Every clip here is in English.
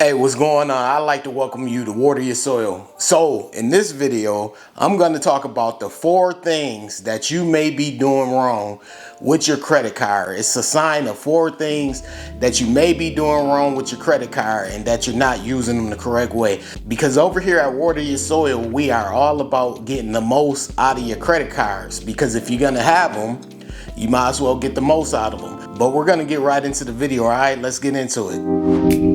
Hey, what's going on? I'd like to welcome you to Water Your Soil. So, in this video, I'm going to talk about the 4 things that you may be doing wrong with your credit card. It's a sign of 4 things that you may be doing wrong with your credit card and that you're not using them the correct way. Because over here at Water Your Soil, we are all about getting the most out of your credit cards. Because if you're going to have them, you might as well get the most out of them. But we're going to get right into the video, all right? Let's get into it.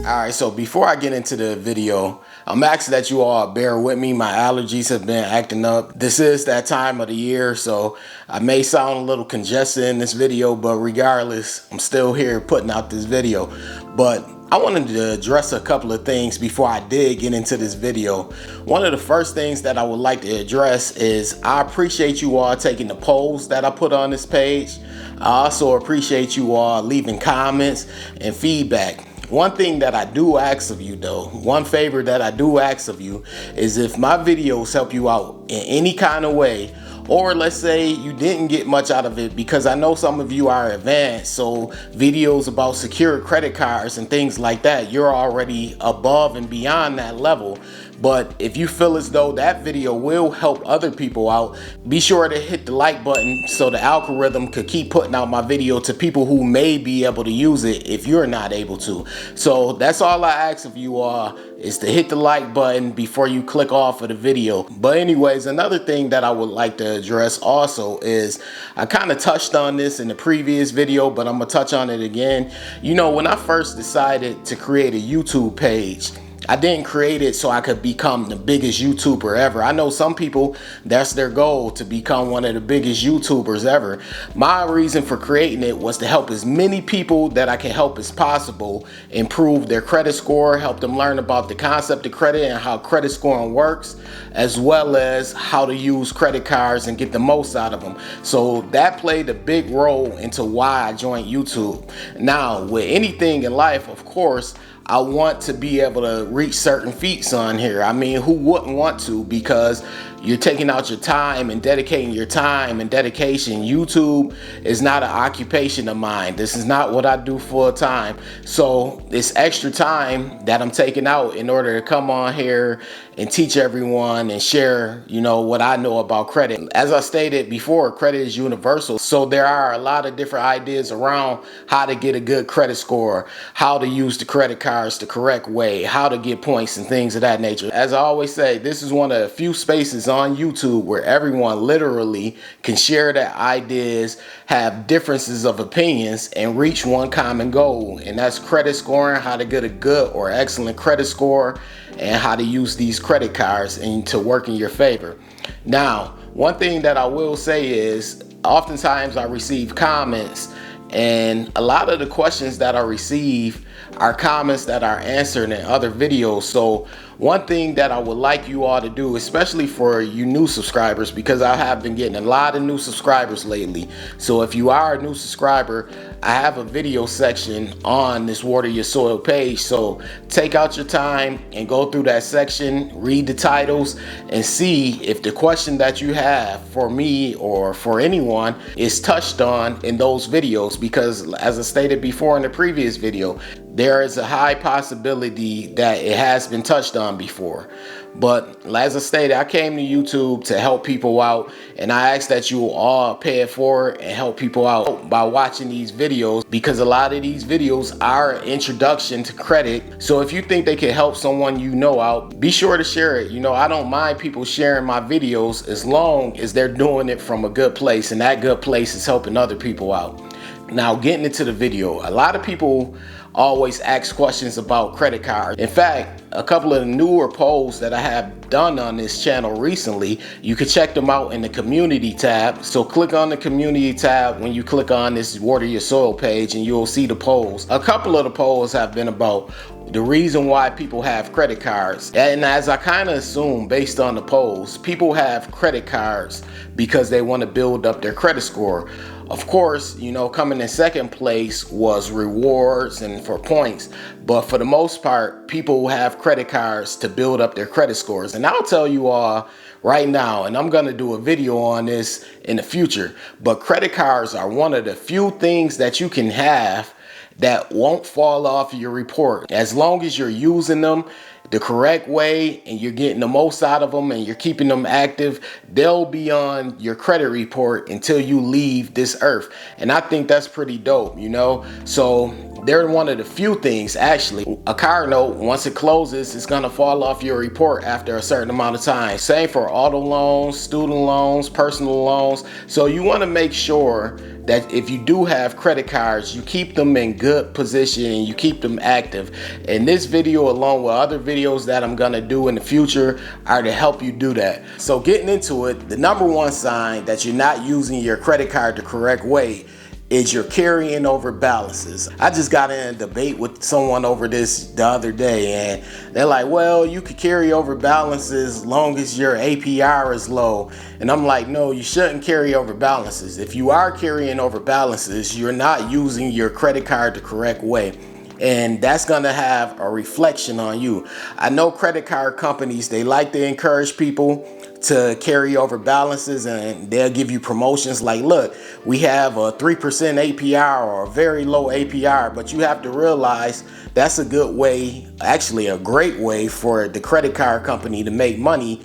Alright, so before I get into the video, I'm asking that you all bear with me. My allergies have been acting up. This is that time of the year, so I may sound a little congested in this video, but regardless, I'm still here putting out this video. But I wanted to address a couple of things before I did get into this video. One of the first things that I would like to address is I appreciate you all taking the polls that I put on this page. I also appreciate you all leaving comments and feedback. One thing that I do ask of you though, one favor that I do ask of you is if my videos help you out in any kind of way, or let's say you didn't get much out of it, because I know some of you are advanced, so videos about secure credit cards and things like that, you're already above and beyond that level. But if you feel as though that video will help other people out, be sure to hit the like button so the algorithm could keep putting out my video to people who may be able to use it if you're not able to. So that's all I ask of you all, is to hit the like button before you click off of the video. But anyways, another thing that I would like to address also is, I kind of touched on this in the previous video, but I'm gonna touch on it again. You know, when I first decided to create a YouTube page, I didn't create it so I could become the biggest YouTuber ever. I know some people, that's their goal, to become one of the biggest YouTubers ever. My reason for creating it was to help as many people that I can help as possible improve their credit score, help them learn about the concept of credit and how credit scoring works, as well as how to use credit cards and get the most out of them. So that played a big role into why I joined YouTube. Now, with anything in life, of course, I want to be able to reach certain feats on here. I mean, who wouldn't want to? Because you're taking out your time and dedicating your time and dedication. YouTube is not an occupation of mine. This is not what I do full time. So it's extra time that I'm taking out in order to come on here and teach everyone and share, you know, what I know about credit. As I stated before, credit is universal. So there are a lot of different ideas around how to get a good credit score, how to use the credit cards the correct way, how to get points and things of that nature. As I always say, this is one of the few spaces on YouTube where everyone literally can share their ideas, have differences of opinions, and reach one common goal. And that's credit scoring, how to get a good or excellent credit score, and how to use these credit cards and to work in your favor. Now, one thing that I will say is, oftentimes I receive comments, and a lot of the questions that I receive are comments that are answered in other videos. So one thing that I would like you all to do, especially for you new subscribers, because I have been getting a lot of new subscribers lately. So if you are a new subscriber, I have a video section on this Water Your Soil page. So take out your time and go through that section, read the titles, and see if the question that you have for me or for anyone is touched on in those videos. Because as I stated before in the previous video, there is a high possibility that it has been touched on before. But as I stated, I came to YouTube to help people out, and I ask that you all pay it forward and help people out by watching these videos, because a lot of these videos are an introduction to credit. So if you think they can help someone you know out, be sure to share it. You know, I don't mind people sharing my videos as long as they're doing it from a good place, and that good place is helping other people out. Now, getting into the video, a lot of people always ask questions about credit cards. In fact, a couple of the newer polls that I have done on this channel recently, you can check them out in the community tab. So click on the community tab when you click on this Water Your Soil page, and you'll see the polls. A couple of the polls have been about the reason why people have credit cards. And as I kind of assume based on the polls, people have credit cards because they want to build up their credit score. Of course, you know, coming in second place was rewards and for points. But for the most part, people have credit cards to build up their credit scores. And I'll tell you all right now, and I'm going to do a video on this in the future, but credit cards are one of the few things that you can have that won't fall off your report. As long as you're using them the correct way and you're getting the most out of them and you're keeping them active, they'll be on your credit report until you leave this earth. And I think that's pretty dope, you know? So they're one of the few things, actually. A car note, once it closes, it's gonna fall off your report after a certain amount of time. Same for auto loans, student loans, personal loans. So you wanna make sure that if you do have credit cards, you keep them in good position and you keep them active. And this video, along with other videos that I'm gonna do in the future, are to help you do that. So getting into it, the number one sign that you're not using your credit card the correct way is you're carrying over balances. I just got in a debate with someone over this the other day, and they're like, well, you could carry over balances as long as your APR is low. And I'm like, no, you shouldn't carry over balances. If you are carrying over balances, you're not using your credit card the correct way. And that's gonna have a reflection on you. I know credit card companies, they like to encourage people to carry over balances, and they'll give you promotions like, look, we have a 3% APR or a very low APR, but you have to realize that's a good way, actually a great way for the credit card company to make money.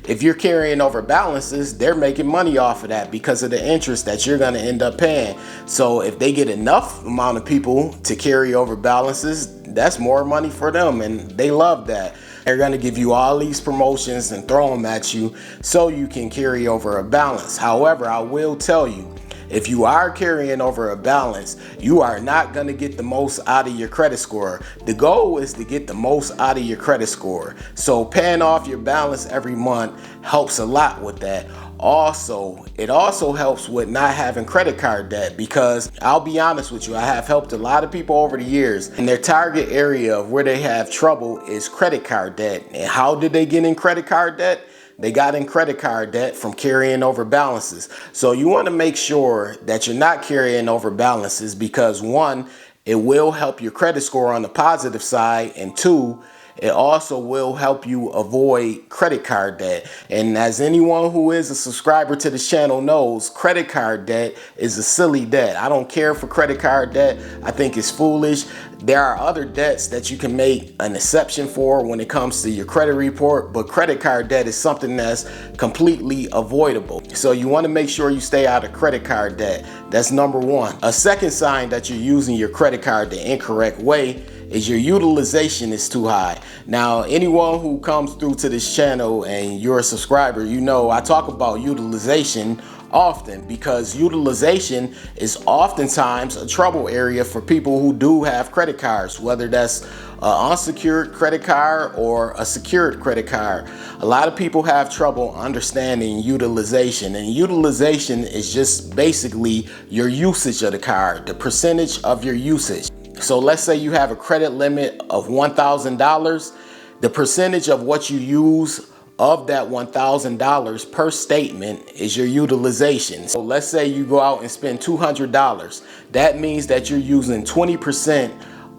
If you're carrying over balances, they're making money off of that because of the interest that you're gonna end up paying. So if they get enough amount of people to carry over balances, that's more money for them, and they love that. They're gonna give you all these promotions and throw them at you so you can carry over a balance. However, I will tell you, if you are carrying over a balance, you are not going to get the most out of your credit score. The goal is to get the most out of your credit score. So paying off your balance every month helps a lot with that. Also, it also helps with not having credit card debt, because I'll be honest with you, I have helped a lot of people over the years, and their target area of where they have trouble is credit card debt. And how did they get in credit card debt? They got in credit card debt from carrying over balances. So you want to make sure that you're not carrying over balances, because one, it will help your credit score on the positive side, and two, it also will help you avoid credit card debt. And as anyone who is a subscriber to this channel knows, credit card debt is a silly debt. I don't care for credit card debt. I think it's foolish. There are other debts that you can make an exception for when it comes to your credit report, but credit card debt is something that's completely avoidable. So you want to make sure you stay out of credit card debt. That's number one. A second sign that you're using your credit card the incorrect way is your utilization is too high. Now, anyone who comes through to this channel and you're a subscriber, you know I talk about utilization often, because utilization is oftentimes a trouble area for people who do have credit cards, whether that's an unsecured credit card or a secured credit card. A lot of people have trouble understanding utilization, and utilization is just basically your usage of the card, the percentage of your usage. So let's say you have a credit limit of $1,000. The percentage of what you use of that $1,000 per statement is your utilization. So let's say you go out and spend $200. That means that you're using 20%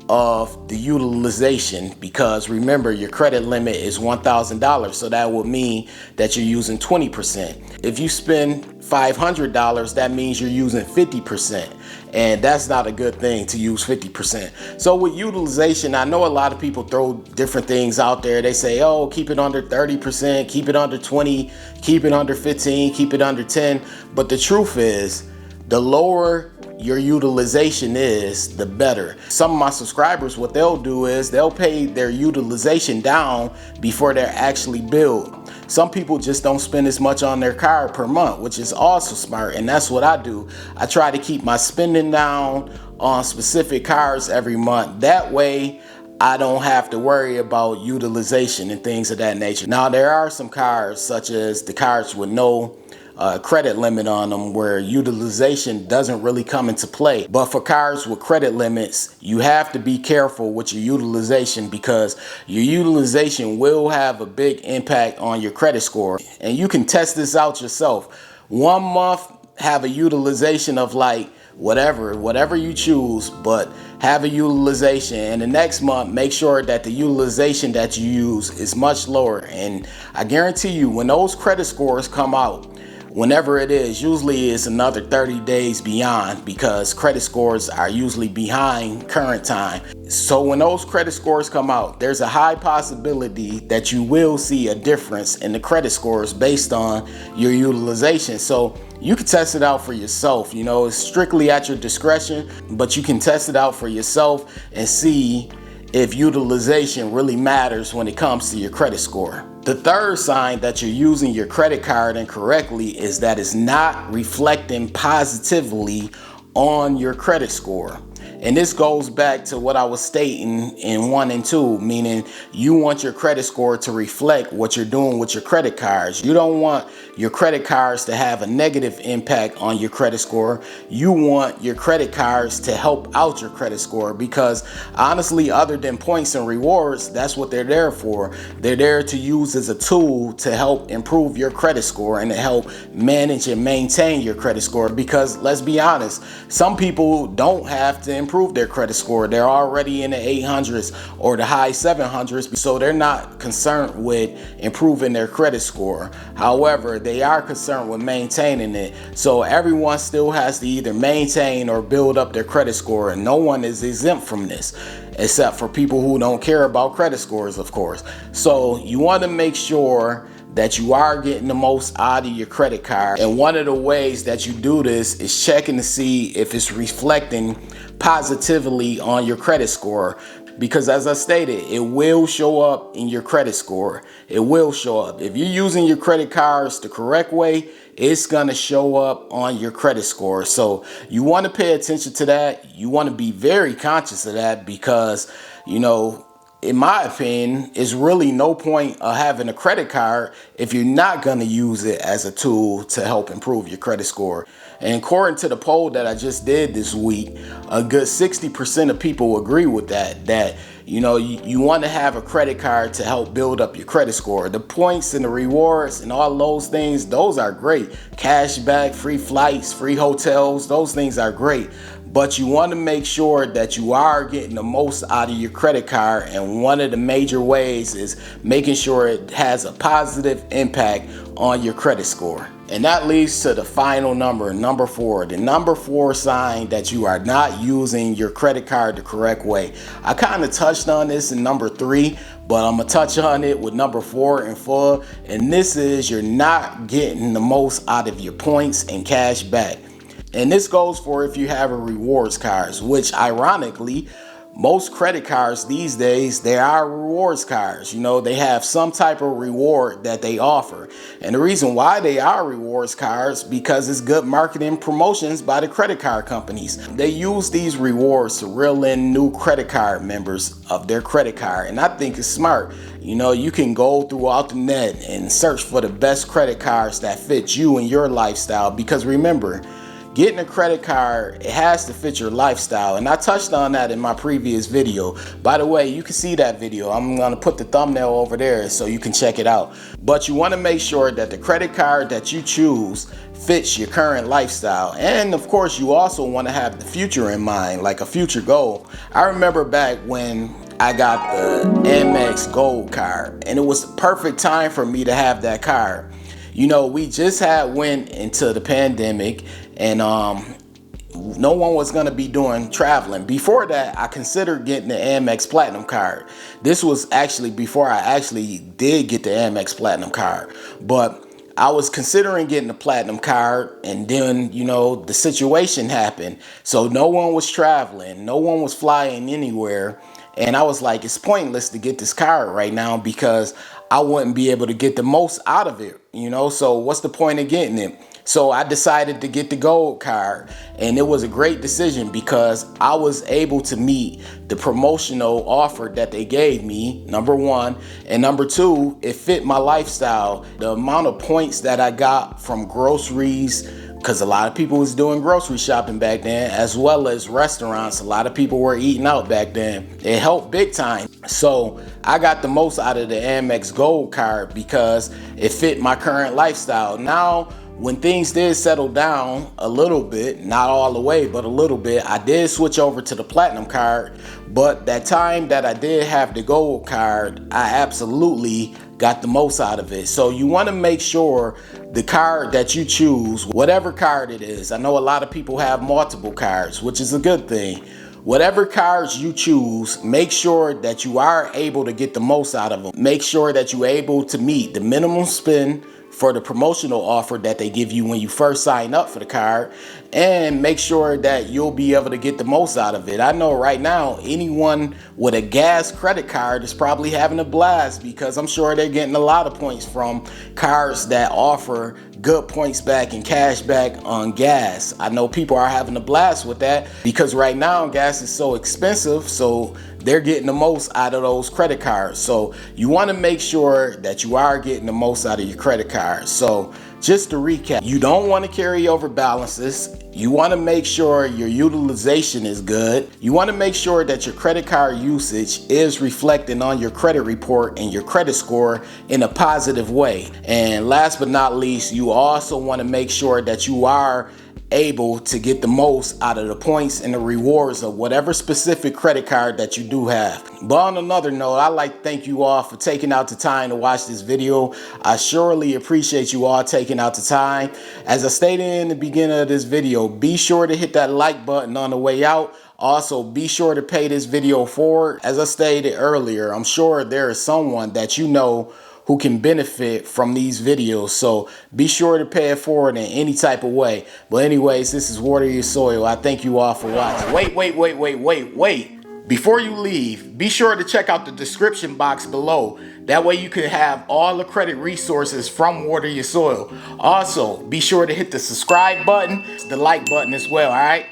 of the utilization, because remember, your credit limit is $1,000. So that would mean that you're using 20%. If you spend $500, that means you're using 50%. And that's not a good thing to use 50%. So with utilization, I know a lot of people throw different things out there. They say, oh, keep it under 30%, keep it under 20, keep it under 15, keep it under 10. But the truth is, the lower your utilization is, the better. Some of my subscribers, what they'll do is they'll pay their utilization down before they're actually billed. Some people just don't spend as much on their card per month, which is also smart, and that's what I do. I try to keep my spending down on specific cards every month. That way, I don't have to worry about utilization and things of that nature. Now, there are some cards, such as the cards with no credit limit on them, where utilization doesn't really come into play. But for cards with credit limits, you have to be careful with your utilization, because your utilization will have a big impact on your credit score. And you can test this out yourself. 1 month have a utilization of like whatever you choose, but have a utilization. And the next month, make sure that the utilization that you use is much lower. And I guarantee you, when those credit scores come out, whenever it is, usually it's another 30 days beyond, because credit scores are usually behind current time. So when those credit scores come out, there's a high possibility that you will see a difference in the credit scores based on your utilization. So you can test it out for yourself. You know, it's strictly at your discretion, but you can test it out for yourself and see if utilization really matters when it comes to your credit score. The third sign that you're using your credit card incorrectly is that it's not reflecting positively on your credit score. And this goes back to what I was stating in 1 and 2, meaning you want your credit score to reflect what you're doing with your credit cards. You don't want your credit cards to have a negative impact on your credit score. You want your credit cards to help out your credit score, because honestly, other than points and rewards, that's what they're there for. They're there to use as a tool to help improve your credit score and to help manage and maintain your credit score. Because let's be honest, some people don't have to improve their credit score. They're already in the 800s or the high 700s, so they're not concerned with improving their credit score. However, they are concerned with maintaining it. So everyone still has to either maintain or build up their credit score, and no one is exempt from this, except for people who don't care about credit scores, of course. So you want to make sure that you are getting the most out of your credit card. And one of the ways that you do this is checking to see if it's reflecting positively on your credit score. Because as I stated, it will show up in your credit score. It will show up. If you're using your credit cards the correct way, it's going to show up on your credit score. So you want to pay attention to that. You want to be very conscious of that, because, you know, in my opinion, it's really no point of having a credit card if you're not going to use it as a tool to help improve your credit score. And according to the poll that I just did this week, a good 60% of people agree with that, you know, you want to have a credit card to help build up your credit score. The points and the rewards and all those things, those are great. Cash back, free flights, free hotels, those things are great. But you want to make sure that you are getting the most out of your credit card. And one of the major ways is making sure it has a positive impact on your credit score. And that leads to the final number, number 4. The number 4 sign that you are not using your credit card the correct way. I kind of touched on this in number 3, but I'm going to touch on it with number 4 in full. And this is you're not getting the most out of your points and cash back. And this goes for if you have a rewards cards, which ironically, most credit cards these days, they are rewards cards. You know, they have some type of reward that they offer. And the reason why they are rewards cards, because it's good marketing promotions by the credit card companies. They use these rewards to reel in new credit card members of their credit card. And I think it's smart. You know, you can go throughout the net and search for the best credit cards that fit you and your lifestyle. Because remember, getting a credit card, it has to fit your lifestyle. And I touched on that in my previous video. By the way, you can see that video. I'm going to put the thumbnail over there so you can check it out. But you want to make sure that the credit card that you choose fits your current lifestyle. And of course, you also want to have the future in mind, like a future goal. I remember back when I got the Amex Gold card, and it was the perfect time for me to have that card. You know, we just went into the pandemic, and no one was going to be doing traveling. Before that, I considered getting the Amex Platinum card. This was actually before I actually did get the Amex Platinum card. But I was considering getting the Platinum card, and then, you know, the situation happened. So no one was traveling. No one was flying anywhere. And I was like, it's pointless to get this card right now because I wouldn't be able to get the most out of it, you know? So what's the point of getting it? So I decided to get the gold card, and it was a great decision because I was able to meet the promotional offer that they gave me, number 1, and number 2, it fit my lifestyle. The amount of points that I got from groceries, because a lot of people was doing grocery shopping back then, as well as restaurants. A lot of people were eating out back then. It helped big time. So I got the most out of the Amex Gold card because it fit my current lifestyle. Now, when things did settle down a little bit, not all the way, but a little bit, I did switch over to the platinum card. But that time that I did have the gold card, I absolutely got the most out of it. So you want to make sure the card that you choose, whatever card it is, I know a lot of people have multiple cards, which is a good thing. Whatever cards you choose, make sure that you are able to get the most out of them. Make sure that you're able to meet the minimum spend for the promotional offer that they give you when you first sign up for the card, and make sure that you'll be able to get the most out of it. I know right now anyone with a gas credit card is probably having a blast, because I'm sure they're getting a lot of points from cards that offer good points back and cash back on gas. I know people are having a blast with that, because right now gas is so expensive, so they're getting the most out of those credit cards. So you want to make sure that you are getting the most out of your credit cards. So just to recap, you don't want to carry over balances. You want to make sure your utilization is good. You want to make sure that your credit card usage is reflecting on your credit report and your credit score in a positive way. And last but not least, you also want to make sure that you are able to get the most out of the points and the rewards of whatever specific credit card that you do have. But on another note, I'd like to thank you all for taking out the time to watch this video. I surely appreciate you all taking out the time. As I stated in the beginning of this video, be sure to hit that like button on the way out. Also, be sure to pay this video forward. As I stated earlier, I'm sure there is someone that you know who can benefit from these videos, so be sure to pay it forward in any type of way. But anyways, this is Water Your Soil. I thank you all for watching. Wait. Before you leave, be sure to check out the description box below. That way you can have all the credit resources from Water Your Soil. Also, be sure to hit the subscribe button, the like button as well, all right?